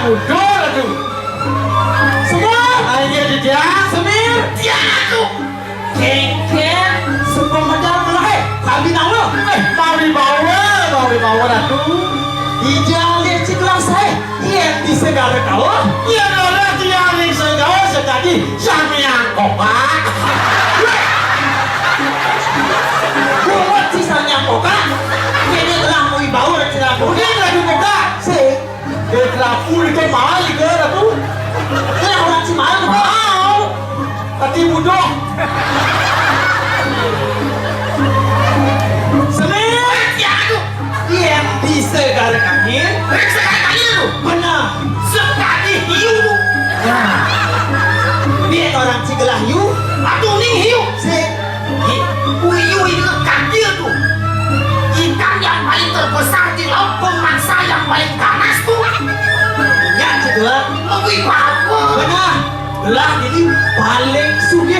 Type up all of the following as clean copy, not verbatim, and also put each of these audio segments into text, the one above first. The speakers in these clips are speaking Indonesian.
mundur aduh. Semir. Ayo dia Semir. Dia tuh. Kengken sebelum macam mulai. Kami nawa. Mau dibawa aduh. Dijalin si kelas saya. Yang di segala kau. Yang orang dijalin segala sekali. Samia kopak. Buat sisanya kopak. Ini telah mau dibawa dan tidak boleh lagi kopak. Kelapu itu mahal juga tu. Ini orang si mahal mahal. Tadi bodoh. Semir. Yang bisa gara kami. Sekali kali tu. Benar. Sekali hiu. Biar orang si gelah hiu. Aduh ni hiu. Hiu itu kaki tu. Ikan yang paling terbesar di laut pemangsa yang paling ganas tu. Yang kedua, lebih bagus. Benar. Belah ini paling sugih.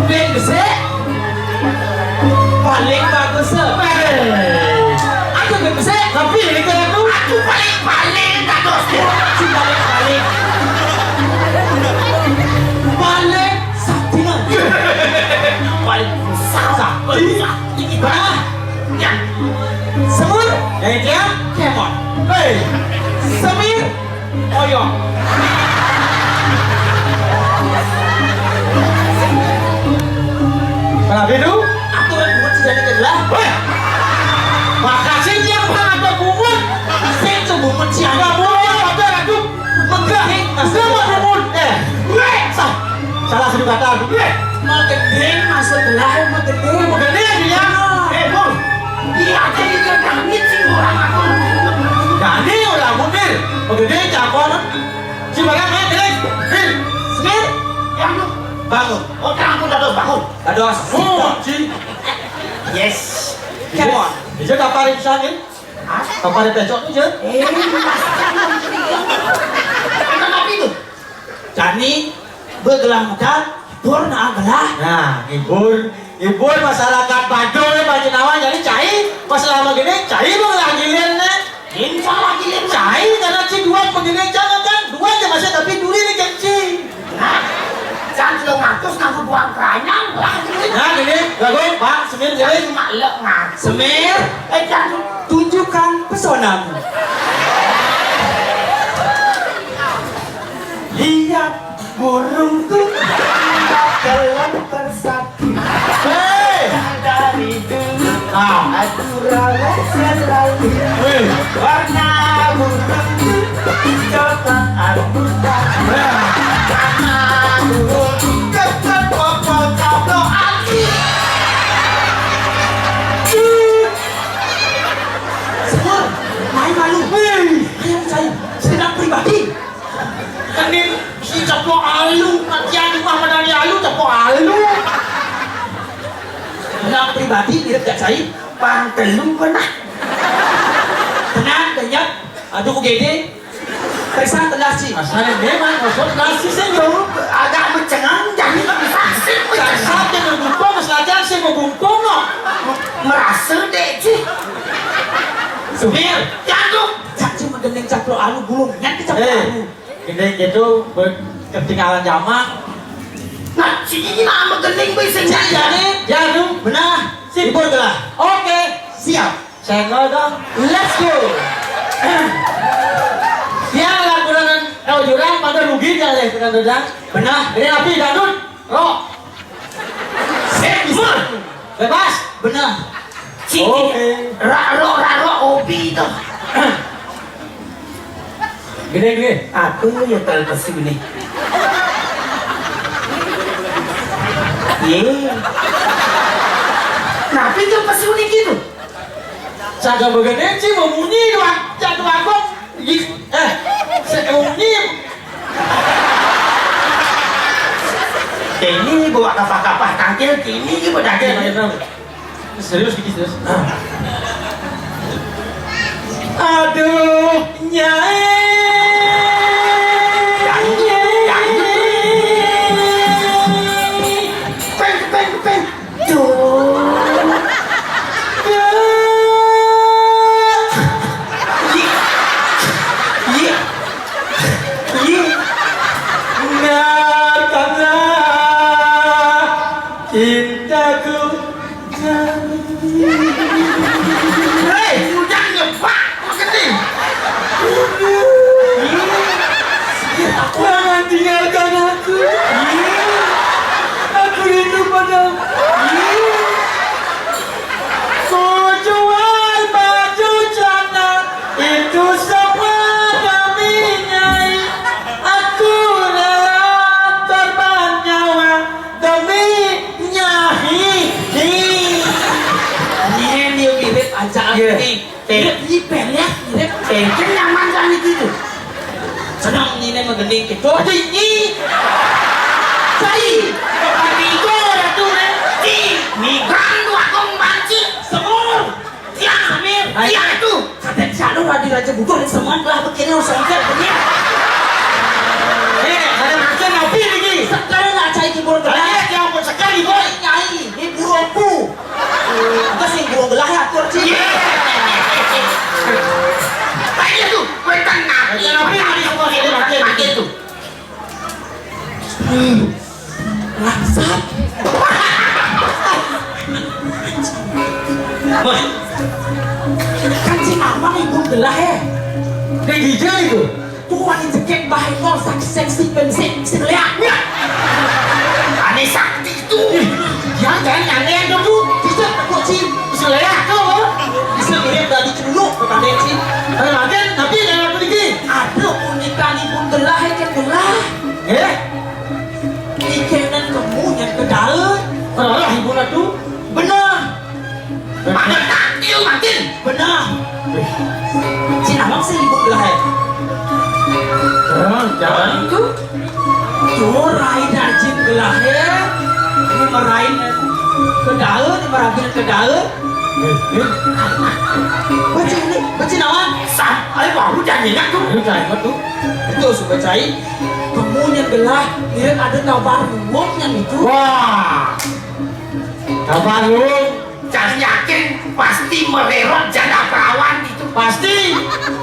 Paling besar. Paling bagus. Aku paling besar. Tapi ini kan aku. Aku paling bagus. Si paling. Paling saktinan. Paling besar. Ini benar. Yang Semur. Yang dia. Kemon. Hei. Semir. Oyo. Kenapa itu? Aku kan bungut sejadi kejelah. Makasih dia ada bungut. Saya itu bungut siapa bungut. Ada aku megahing. Semua bungut. Salah sedih kata aku. Megedeng masuk belah. Megedeng dia. Bung. Dia jadi kegangit sih orang aku. Gani orang munir. Megedeng cakon. Si barang main direk. Semir. Yang bangun. Oh kamu dah bangun. Aduh. Si. Yes. Come on. Bisa kaparin sana? Kaparin besok tu je. Kenapa itu? Jadi bergelah muda, hibur nak gelah. Nah, hibur masyarakat Bandung ni macam awak jadi cai. Masalah begini cai bergelah giliran ni. Insya Allah giliran. Cai karena si dua begini jangan kan dua je masa tapi duri ni kenci. Jangan lo ngatus ngaku buang keranyang lah. Nah gini, bagus Pak Semir jadi maklek ngaku. Semir, jangan tunjukkan pesonamu. Lihat burungku dalam bersatu. Hei, dari dulu aku rawat selalu. Warna burungku coba aku tahu. Semua main malu. Ayam saya sedang pribadi. Ini si cepok alu, matian rumah menari alu cepok alu. Sedang pribadi tidak saya pantelung pernah. Tenang, kenyap. Aduh gede. Periksa telasi. Asalnya memang kosong telasi saya agak mencengang jadi vaksin. Saya dengan gumpung, sengaja saya mau gumpung no. Merasa deh sih. Semir, jatuh. Caci menggendeng caplok alu belum nanti caplok alu. Gendeng itu ketinggalan jamak. Nah, sini nak menggendeng bisa jadi. Jatuh, benar. Sibuk lah. Oke, siap. Saya dong. Let's go. Dia laporan jurang pada rugi jalan kan benar ini api dandut roh semua bebas benar oke raro obi itu gede aku yang terlepas ini kenapa itu pas unik gitu saya begini sih mau bunyi doang jatuh aku seunyi ini bawa kapal-kapal tangkil ini berdaging serius gitu serius aduh nyai pelek ini Kan nyaman kan itu. senang ini menggening gitu aja ini cai Tapi itu ada tuh di migran tuh aku banci. semua Ya, Samir ya itu. kata jalur di Raja Bogor semua telah begini harus sangkat begini Ada makan apa lagi? sekarang lah cai kibur gelah Ada yang pun sekali boy. nyai ini buruku apa sih burung gelah ya atur sih Tanya tuh, gue tenang. Tapi hari semua ini pakai itu. langsat kan si Amang ibu gelah ya Kayak gijal itu. tuh wanita cekek bahaya nol seksi bensik seliaknya Aneh sakti itu. Jangan aneh dulu. bisa takut sih Selera tuh. bisa mirip dari celuk kepada sih Ada makan, tapi jangan apa lagi. ada unikan ibu gelah ya gelah ikenan kemudian ke daun Kalau ibu tuh. benar Ada taktil makin. benar si Amang sih ibu gelah ya Jangan itu. tuh raih rajin gelah ya ini meraih ke daun ini meragin ke daun baca nama Ayo baru jangan ingat tuh. Jangan tuh. itu suka cai kemudian gelah mirip ada kabar uangnya itu Wah. Kapan lu? Jangan yakin pasti mererot janda perawan itu. Pasti.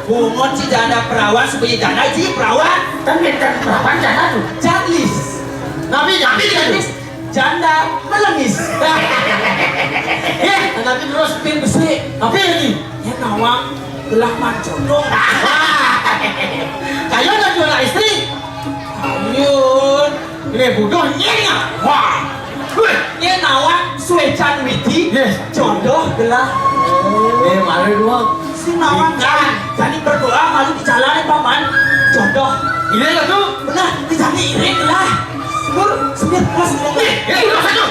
bungon si janda perawan sebagai janda sih perawan Kan beda perawan janda tuh. jadlis Tapi jadlis janda melengis tapi terus pin besi Tapi ini. ya nawang gelah macodo Kayak nggak jual istri. ayun Ini bodohnya ya. Wah. ya nawang suecan widi Yes. jodoh gelah Malu doang. si nawang kan jadi berdoa malu di jalan paman jodoh Ini nggak tuh. benar di sana iring gelah sebur sembilan kelas Ini udah satu.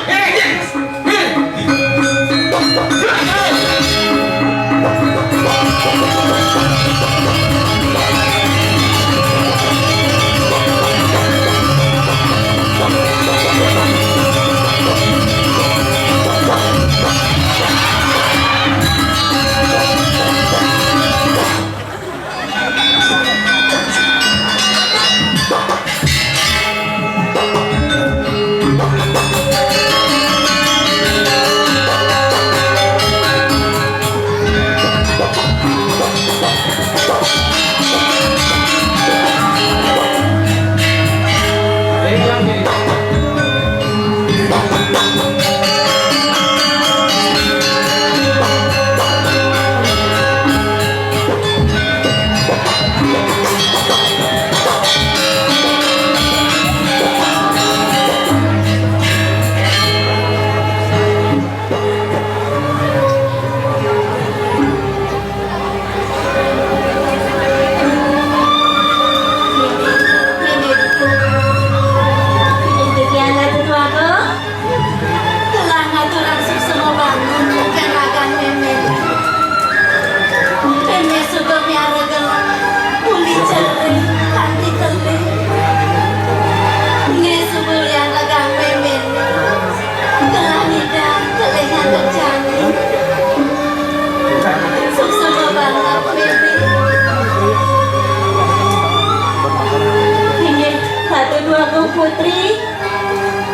Putri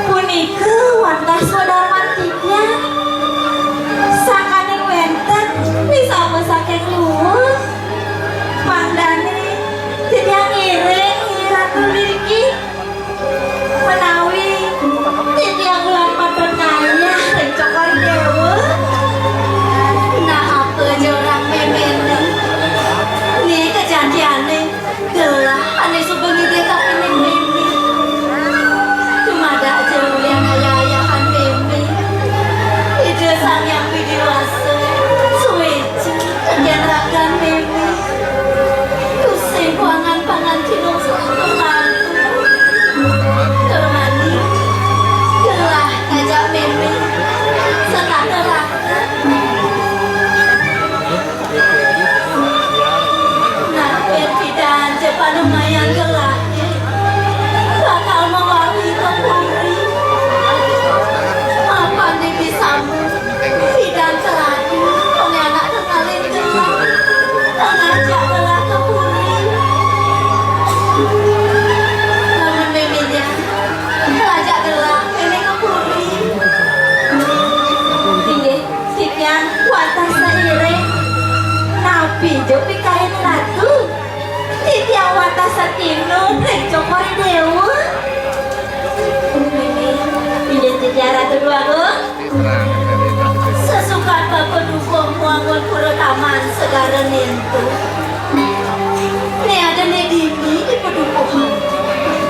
punika wantah saudara mantiknya sakane wenten bisa saking luwes pandane tiang iring ratu liriki menawi tiang ulang padon kaya rencokor dewa nah apa jorang memene ini kejadiannya gelah ane sebengi deka ini gelah kepuri. Lamun memenya lajak gelah ini kepuri. Inggih, titian watas seiring. Nabi jopi kain ratu. Titian watas satino rek cokori dewa. Inggih titian ratu dua sesuka bapak dukung muangun pura taman segara nentu. Ini ada nedini di pedukuhan.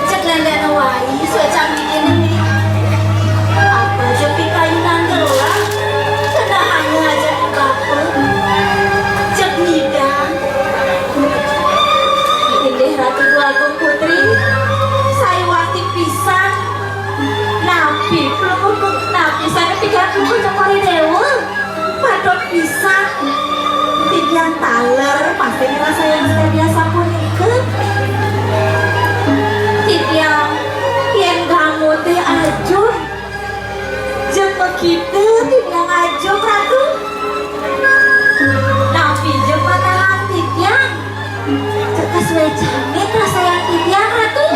Cek lendana wai suacang ini. Apa jepi kayunan gelap. Kena hanya aja di bapak. Cek nidang. Indih ratu dua putri. Saya waktu pisan. Nabi pelukuk nabi saya tiga pelukuk cokori dewa padot bisa tiga taler pasti ngerasa yang saya biasa pun ikut tiga yang kamu teh ajuh jeng begitu tiga ngajuh ratu nabi jeng mata hati tiang cekas wejamit rasa yang tiga ratu.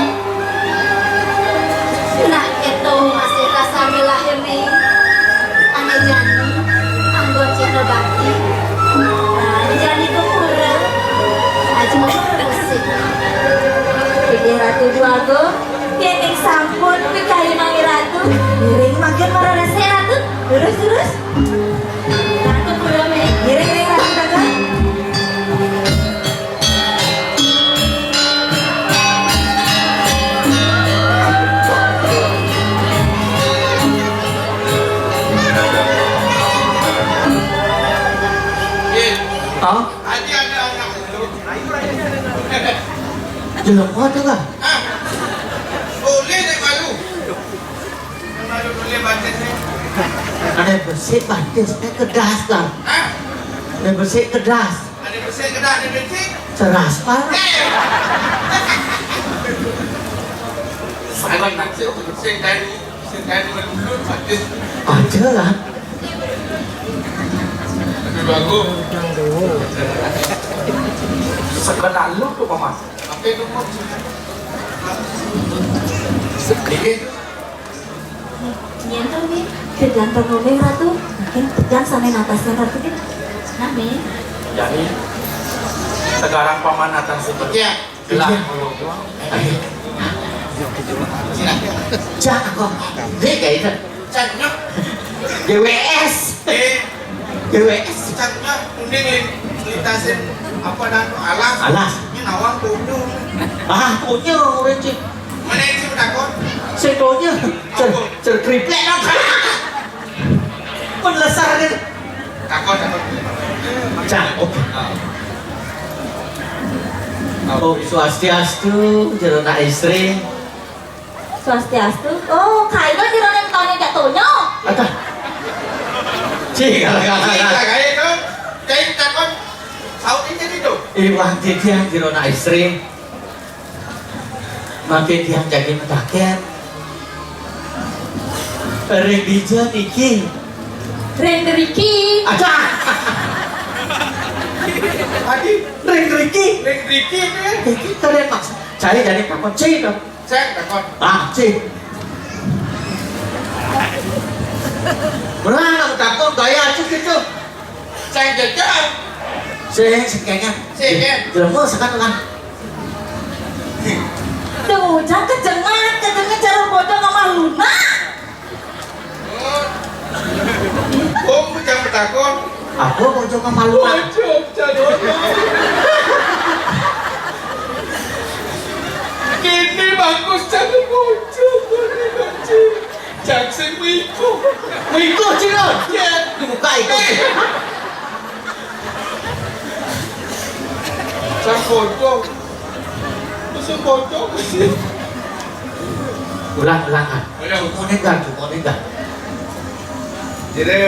Nah itu masih rasa lahir nih ane jani anggo cendol bakti nah jani kepura aja bersih jadi ratu duago tiang sampun pikayu mangi ratu giring makin merasa ratu terus nah kepura nih giring ratu dagang. Hah? Aji ada anak lu. Jelek banget kan? Boleh deh malu. Malu boleh batin nih. Ada bersih batisnya kedas kan? Ada bersih kedas. Ada bersih kedah ada bersih. Ceras parah. Saya nak bersih dari mulut batin. Aja lah. Bagus. Sekedar lu tuh Mama. Apa itu mau? Sedikit. Nyentuh nih, tergantung ngomong ratu. Mungkin terjang sampai atasnya ratu kan. Nami. Jadi sekarang pamanatan seperti Ya. gelang. Jangan kok. Dia kayak itu. Catnya. GWS. GWS. Catnya kuning lintasin apa dan alas. Alas. Ini nawang kudu. Ah, punya orang cik. Mana itu takut? Sedonya triplek kan. Menlesar kan. Takut. Jangan. Oke. Oh, swastiastu, jerona istri. Swastiastu. Oh, kayaknya di orang tahunnya jatuhnya. Ada. Cik, kalau Kayak itu. Kayak takut. Saut ini itu. Iwang titiang jerona istri. Makin tiang jadi mentaken. Ring bija niki. Ring Riki. Ada. Adi. Ring Riki. Ring Riki ni. Riki kalian maksud. Saya jadi kakak cik dong. Saya takut. Ah, cik. Berang takut gaya cik itu. Saya jajah. Saya sekayaknya. Saya. Jelma sekarang. Tuh, jangan kejengat cara bodoh sama Luna. Om jangan takut. Aku mau coba malu. Wajib jangan. Kini bagus jangan bocor. Jangan semiko. Miko cik dong. Ya. Dibuka itu. Jangan bocor. Masa bocor sih. Ulang-ulangan. Cuma nenggak. Jadi.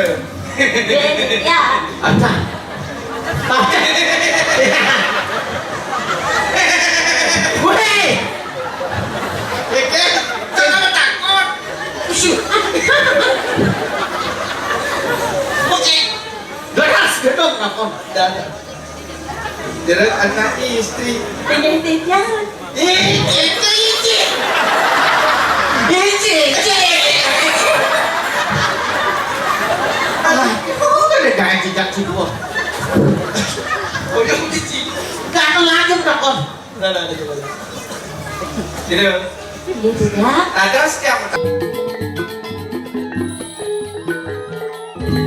Ya. Ada. Weh. Jangan takut. Oke. Garas gedong ngakon. Dah. Deret anak istri. Tidak. Ada gaji jak ciduk. Oh, yung cici. Gak akan lagi takon. Nah, coba. Tidak. Tidak. Ada setiap